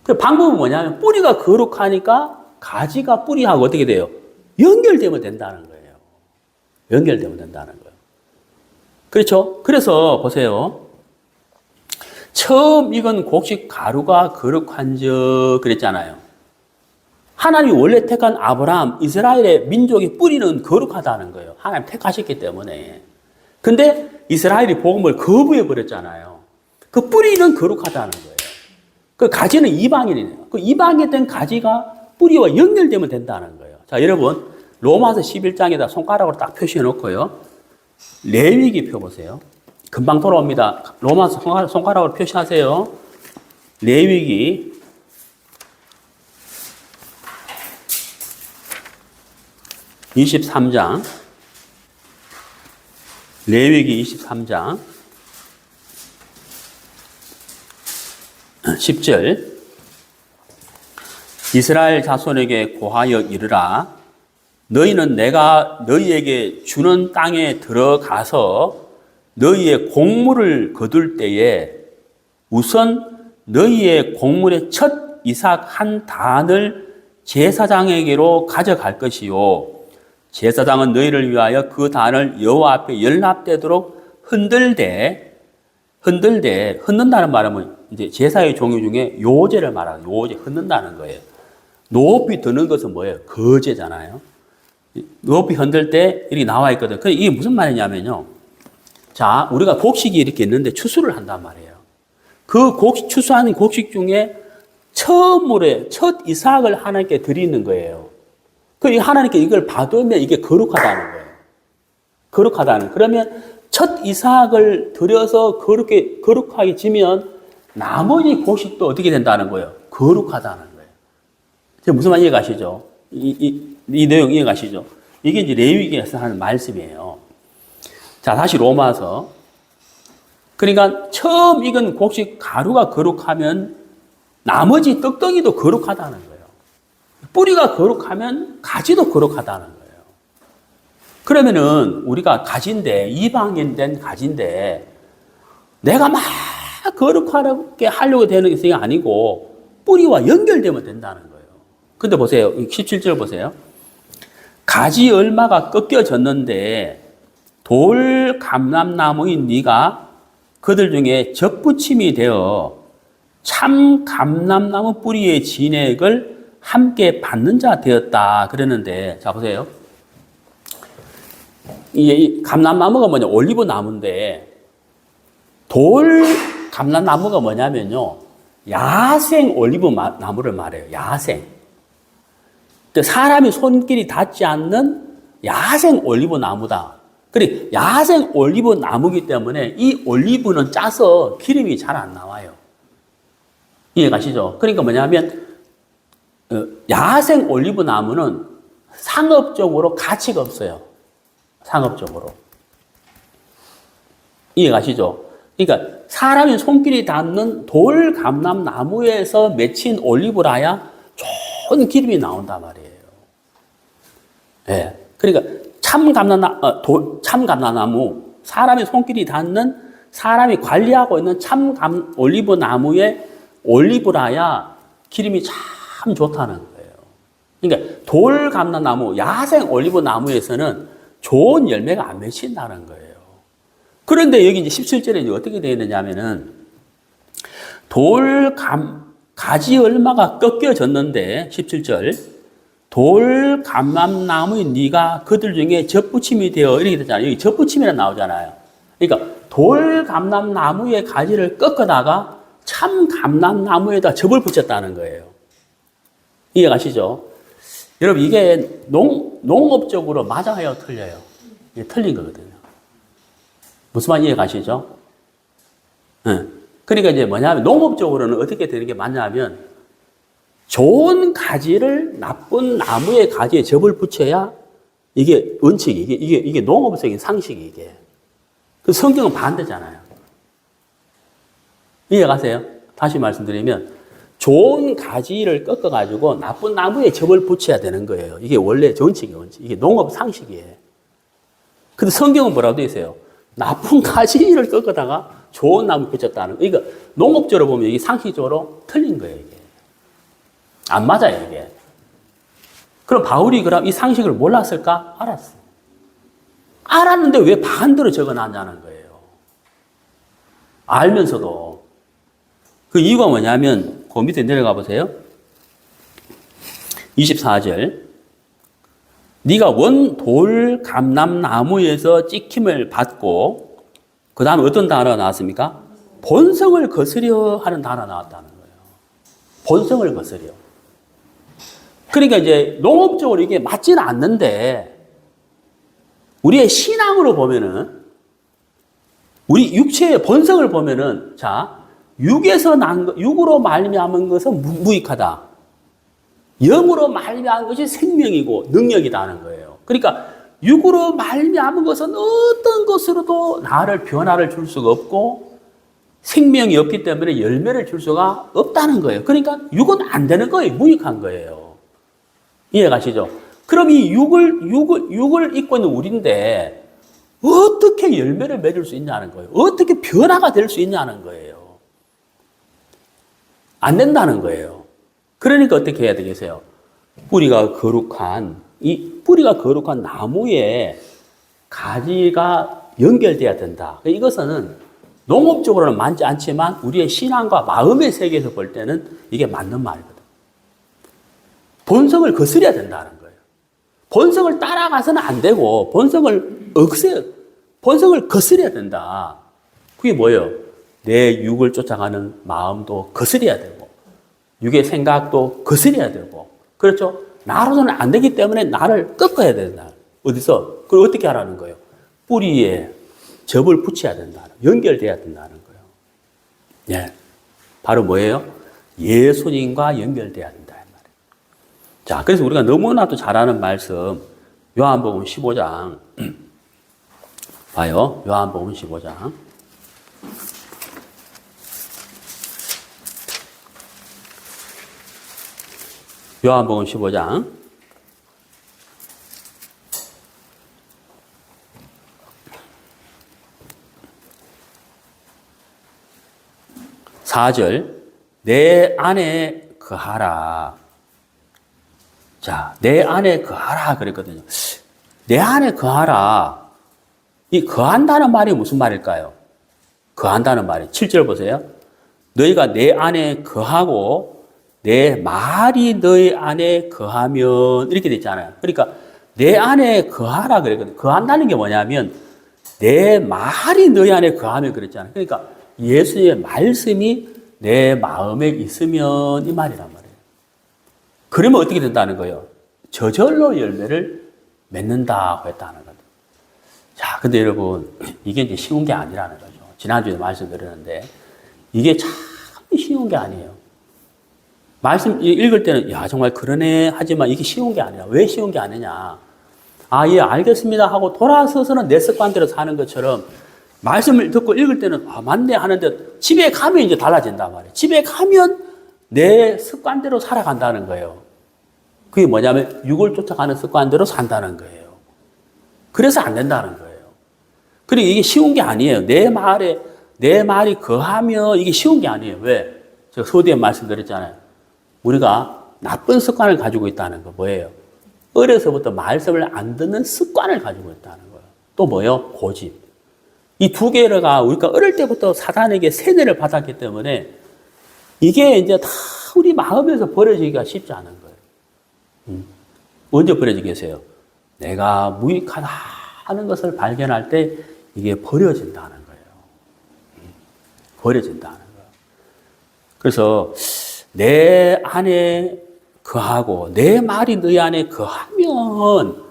그 방법은 뭐냐면 뿌리가 거룩하니까 가지가 뿌리하고 어떻게 돼요? 연결되면 된다는 거예요. 연결되면 된다는 거예요. 그렇죠? 그래서 보세요. 처음 익은 곡식 가루가 거룩한즉 그랬잖아요. 하나님이 원래 택한 아브라함, 이스라엘의 민족의 뿌리는 거룩하다는 거예요. 하나님 택하셨기 때문에. 근데 이스라엘이 복음을 거부해 버렸잖아요. 그 뿌리는 거룩하다는 거예요. 그 가지는 이방인이네요. 그 이방인 된 가지가 뿌리와 연결되면 된다는 거예요. 자, 여러분, 로마서 11장에다 손가락으로 딱 표시해 놓고요. 레위기 펴보세요. 금방 돌아옵니다. 로마서 손가락으로 표시하세요. 레위기 23장, 레위기 23장 10절 이스라엘 자손에게 고하여 이르라 너희는 내가 너희에게 주는 땅에 들어가서 너희의 곡물을 거둘 때에 우선 너희의 곡물의 첫 이삭 한 단을 제사장에게로 가져갈 것이요 제사장은 너희를 위하여 그 단을 여호와 앞에 연납되도록 흔든다는 말은 이제 제사의 종류 중에 요제를 말하는 요제 흔든다는 거예요. 높이 드는 것은 뭐예요? 거제잖아요. 높이 흔들 때 이렇게 나와 있거든. 그 이게 무슨 말이냐면요. 자, 우리가 곡식이 이렇게 있는데 추수를 한단 말이에요. 그 추수하는 곡식 중에 첫 이삭을 하나님께 드리는 거예요. 그 하나님께 이걸 받으면 이게 거룩하다는 거예요. 그러면 첫 이삭을 드려서 거룩하게 지면 나머지 곡식도 어떻게 된다는 거예요? 거룩하다는 거예요. 무슨 말 이해가시죠? 이 내용 이해가시죠? 이게 이제 레위기에서 하는 말씀이에요. 자, 다시 로마서. 그러니까 처음 익은 곡식 가루가 거룩하면 나머지 떡덩이도 거룩하다는 거예요. 뿌리가 거룩하면 가지도 거룩하다는 거예요. 그러면은 우리가 가지인데, 이방인 된 가지인데, 내가 막 거룩하게 하려고 되는 것이 아니고, 뿌리와 연결되면 된다는 거예요. 근데 보세요. 17절 보세요. 가지 얼마가 꺾여졌는데, 돌 감람나무인 네가 그들 중에 접붙임이 되어 참 감람나무 뿌리의 진액을 함께 받는 자 되었다. 그랬는데, 자, 보세요. 이 감람나무가 뭐냐? 올리브 나무인데, 돌 감람나무가 뭐냐면요. 야생 올리브 나무를 말해요. 야생. 사람이 손길이 닿지 않는 야생 올리브 나무다. 그리고 야생 올리브 나무이기 때문에 이 올리브는 짜서 기름이 잘 안 나와요. 이해가시죠? 그러니까 뭐냐면, 야생 올리브 나무는 상업적으로 가치가 없어요. 상업적으로. 이해가시죠? 그러니까 사람이 손길이 닿는 돌 감람나무에서 맺힌 올리브라야 좋은 기름이 나온단 말이에요. 예. 그러니까 참 감람나무, 사람이 손길이 닿는 사람이 관리하고 있는 올리브 나무의 올리브라야 기름이 참 좋다는 거예요. 그러니까 돌 감람나무, 야생 올리브 나무에서는 좋은 열매가 안 맺힌다는 거예요. 그런데 여기 이제 17절에 이제 어떻게 되어 있느냐면은 가지 얼마가 꺾여졌는데 17절 돌 감람나무인 네가 그들 중에 접붙임이 되어 이렇게 되잖아요. 여기 접붙임이라 나오잖아요. 그러니까 돌 감람나무의 가지를 꺾어다가 참 감람나무에다 접을 붙였다는 거예요. 이해가시죠? 여러분, 이게 농업적으로 맞아요, 틀려요? 이게 틀린 거거든요. 무슨 말 이해가시죠? 네. 그러니까 이제 뭐냐면, 농업적으로는 어떻게 되는 게 맞냐면, 좋은 가지를 나쁜 나무의 가지에 접을 붙여야 이게 원칙이, 이게 농업적인 상식이 이게. 그 성경은 반대잖아요. 이해가세요? 다시 말씀드리면, 좋은 가지를 꺾어가지고 나쁜 나무에 접을 붙여야 되는 거예요. 이게 원래 원칙이에요, 원칙. 이게 농업 상식이에요. 근데 성경은 뭐라고 되어 있어요? 나쁜 가지를 꺾어다가 좋은 나무 붙였다는 거. 그러니까 농업적으로 보면 이게 상식적으로 틀린 거예요, 이게. 안 맞아요, 이게. 그럼 바울이 그럼 이 상식을 몰랐을까? 알았어요. 알았는데 왜 반대로 적어놨냐는 거예요. 알면서도. 그 이유가 뭐냐면, 그 밑에 내려가 보세요. 24절. 네가 원 돌 감람나무에서 찍힘을 받고, 그 다음에 어떤 단어가 나왔습니까? 본성을 거스려 하는 단어가 나왔다는 거예요. 본성을 거스려. 그러니까 이제 농업적으로 이게 맞지는 않는데, 우리의 신앙으로 보면은, 우리 육체의 본성을 보면은, 자, 육에서 난 것, 육으로 말미암은 것은 무익하다. 영으로 말미암은 것이 생명이고 능력이다 하는 거예요. 그러니까 육으로 말미암은 것은 어떤 것으로도 나를 변화를 줄 수가 없고 생명이 없기 때문에 열매를 줄 수가 없다는 거예요. 그러니까 육은 안 되는 거예요. 무익한 거예요. 이해가시죠? 그럼 이 육을 입고 있는 우리인데 어떻게 열매를 맺을 수 있냐는 거예요. 어떻게 변화가 될 수 있냐는 거예요. 안 된다는 거예요. 그러니까 어떻게 해야 되겠어요? 뿌리가 거룩한 나무에 가지가 연결돼야 된다. 이것은 농업적으로는 맞지 않지만 우리의 신앙과 마음의 세계에서 볼 때는 이게 맞는 말이거든. 본성을 거스려야 된다는 거예요. 본성을 따라가서는 안 되고 본성을 거스려야 된다. 그게 뭐예요? 내 육을 쫓아가는 마음도 거스려야 되고 육의 생각도 거스려야 되고 그렇죠? 나로서는 안 되기 때문에 나를 꺾어야 된다. 어디서? 그걸 어떻게 하라는 거예요? 뿌리에 접을 붙여야 된다. 연결돼야 된다는 거예요. 예. 바로 뭐예요? 예수님과 연결돼야 된다. 자, 그래서 우리가 너무나도 잘 아는 말씀 요한복음 15장 봐요. 요한복음 15장 요한복음 15장 4절 내 안에 거하라. 자, 내 안에 거하라 그랬거든요. 내 안에 거하라. 이 거한다는 말이 무슨 말일까요? 거한다는 말이 7절 보세요. 너희가 내 안에 거하고 내 말이 너희 안에 거하면 이렇게 돼 있잖아요. 그러니까 내 안에 거하라 그랬거든요. 거한다는 게 뭐냐면 내 말이 너희 안에 거하면 그랬잖아요. 그러니까 예수의 말씀이 내 마음에 있으면 이 말이란 말이에요. 그러면 어떻게 된다는 거예요? 저절로 열매를 맺는다고 했다는 거예요. 자, 근데 여러분 이게 이제 쉬운 게 아니라는 거죠. 지난주에 말씀드렸는데 이게 참 쉬운 게 아니에요. 말씀 읽을 때는 야 정말 그러네 하지만 이게 쉬운 게 아니라 왜 쉬운 게 아니냐? 아, 예, 알겠습니다 하고 돌아서서는 내 습관대로 사는 것처럼 말씀을 듣고 읽을 때는 아, 맞네 하는데 집에 가면 이제 달라진단 말이에요. 집에 가면 내 습관대로 살아간다는 거예요. 그게 뭐냐면 육을 쫓아가는 습관대로 산다는 거예요. 그래서 안 된다는 거예요. 그리고 이게 쉬운 게 아니에요. 내 말이 거하면 이게 쉬운 게 아니에요. 왜? 제가 서두에 말씀드렸잖아요. 우리가 나쁜 습관을 가지고 있다는 거 뭐예요? 어려서부터 말씀을 안 듣는 습관을 가지고 있다는 거예요. 또 뭐예요? 고집. 이 두 개가 우리가 어릴 때부터 사단에게 세뇌를 받았기 때문에 이게 이제 다 우리 마음에서 버려지기가 쉽지 않은 거예요. 언제 버려지겠어요? 내가 무익하다 하는 것을 발견할 때 이게 버려진다는 거예요. 버려진다는 거예요. 그래서 내 안에 거하고 내 말이 너희 안에 거하면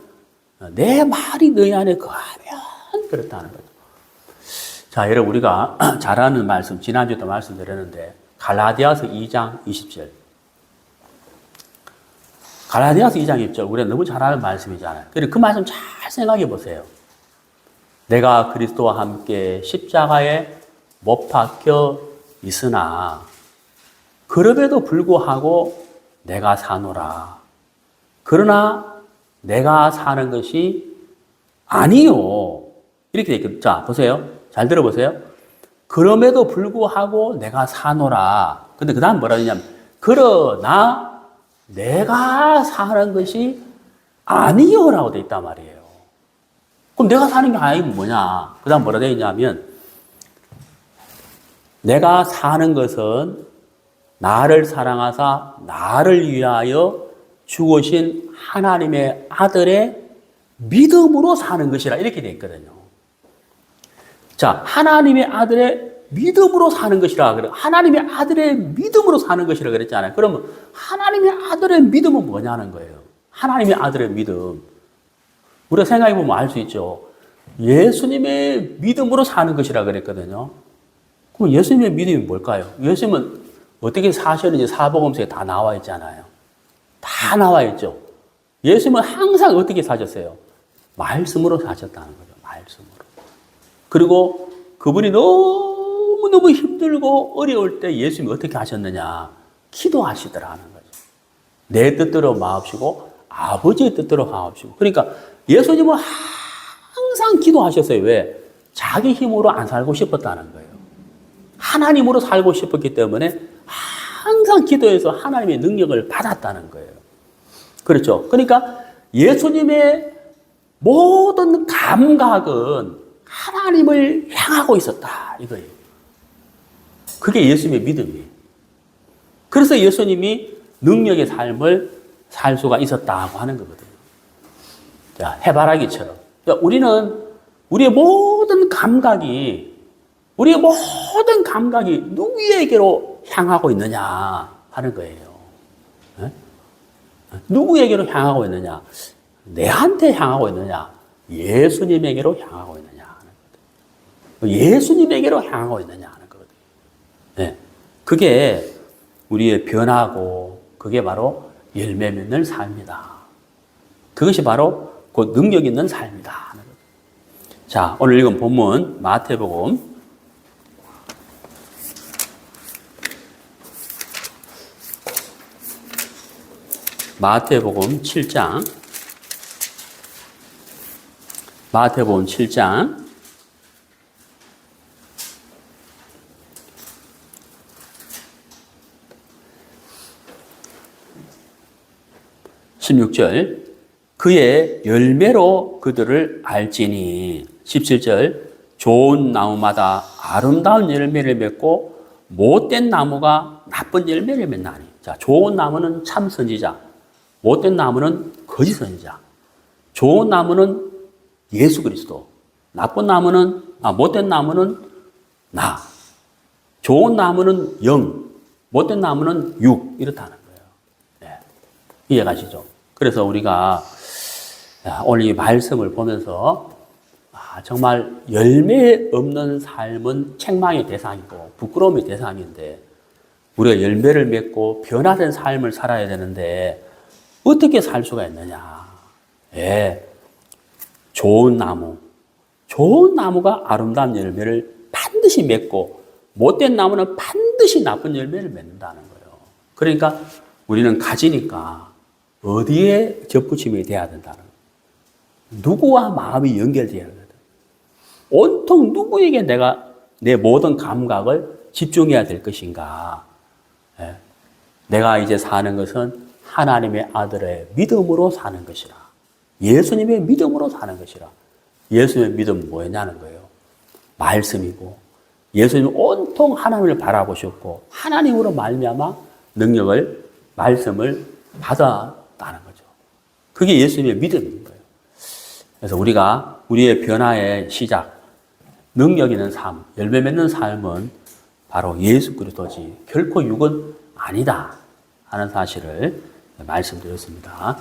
내 말이 너희 안에 거하면 그렇다는 거죠. 자, 여러분 우리가 잘 아는 말씀 지난주에도 말씀드렸는데 갈라디아서 2장 20절 갈라디아서 2장 20절 우리가 너무 잘 아는 말씀이잖아요. 그리고 그 말씀 잘 생각해 보세요. 내가 그리스도와 함께 십자가에 못 박혀 있으나 그럼에도 불구하고 내가 사노라. 그러나 내가 사는 것이 아니요. 이렇게 돼 있거든요. 자, 보세요. 잘 들어보세요. 그럼에도 불구하고 내가 사노라. 근데 그 다음 뭐라 하냐면 그러나 내가 사는 것이 아니요라고 돼 있단 말이에요. 그럼 내가 사는 게 아니면 뭐냐? 그 다음 뭐라 되어 있냐면 내가 사는 것은 나를 사랑하사 나를 위하여 죽으신 하나님의 아들의 믿음으로 사는 것이라 이렇게 되어 있거든요. 자, 하나님의 아들의 믿음으로 사는 것이라 그래. 하나님의 아들의 믿음으로 사는 것이라 그랬잖아요. 그러면 하나님의 아들의 믿음은 뭐냐는 거예요. 하나님의 아들의 믿음. 우리가 생각해 보면 알 수 있죠. 예수님의 믿음으로 사는 것이라 그랬거든요. 그럼 예수님의 믿음이 뭘까요? 예수님은 어떻게 사셨는지 사복음서에 다 나와 있잖아요. 다 나와 있죠. 예수님은 항상 어떻게 사셨어요? 말씀으로 사셨다는 거죠. 말씀으로. 그리고 그분이 너무너무 힘들고 어려울 때 예수님이 어떻게 하셨느냐? 기도하시더라는 거죠. 내 뜻대로 마옵시고 아버지의 뜻대로 마옵시고. 그러니까 예수님은 항상 기도하셨어요. 왜? 자기 힘으로 안 살고 싶었다는 거예요. 하나님으로 살고 싶었기 때문에 항상 기도해서 하나님의 능력을 받았다는 거예요. 그렇죠? 그러니까 예수님의 모든 감각은 하나님을 향하고 있었다. 이거예요. 그게 예수님의 믿음이에요. 그래서 예수님이 능력의 삶을 살 수가 있었다고 하는 거거든요. 자, 해바라기처럼. 우리는 우리의 모든 감각이 누구에게로 향하고 있느냐 하는 거예요. 네? 누구에게로 향하고 있느냐? 내한테 향하고 있느냐? 예수님에게로 향하고 있느냐 하는 거거든요. 예수님에게로 향하고 있느냐 하는 거거든요. 네. 그게 우리의 변화고 그게 바로 열매 맺는 삶이다. 그것이 바로 그 능력 있는 삶이다 하는 거죠. 자, 오늘 읽은 본문 마태복음 7장 16절 그의 열매로 그들을 알지니 17절 좋은 나무마다 아름다운 열매를 맺고 못된 나무가 나쁜 열매를 맺나니. 자, 좋은 나무는 참 선지자, 못된 나무는 거짓 선지자. 좋은 나무는 예수 그리스도, 못된 나무는 나. 좋은 나무는 영, 못된 나무는 육 이렇다는 거예요. 네. 이해가시죠? 그래서 우리가 오늘 이 말씀을 보면서 정말 열매 없는 삶은 책망의 대상이고 부끄러움의 대상인데 우리가 열매를 맺고 변화된 삶을 살아야 되는데 어떻게 살 수가 있느냐? 예, 좋은 나무가 아름다운 열매를 반드시 맺고 못된 나무는 반드시 나쁜 열매를 맺는다는 거예요. 그러니까 우리는 가지니까 어디에 접붙임이 돼야 된다는 거예요. 누구와 마음이 연결되어야 된다. 온통 누구에게 내가 내 모든 감각을 집중해야 될 것인가? 예. 내가 이제 사는 것은 하나님의 아들의 믿음으로 사는 것이라. 예수님의 믿음으로 사는 것이라. 예수님의 믿음은 뭐냐는 거예요. 말씀이고 예수님은 온통 하나님을 바라보셨고 하나님으로 말미암아 능력을 말씀을 받았다는 거죠. 그게 예수님의 믿음인 거예요. 그래서 우리가 우리의 변화의 시작, 능력 있는 삶, 열매 맺는 삶은 바로 예수 그리스도지 결코 육은 아니다 하는 사실을 말씀드렸습니다.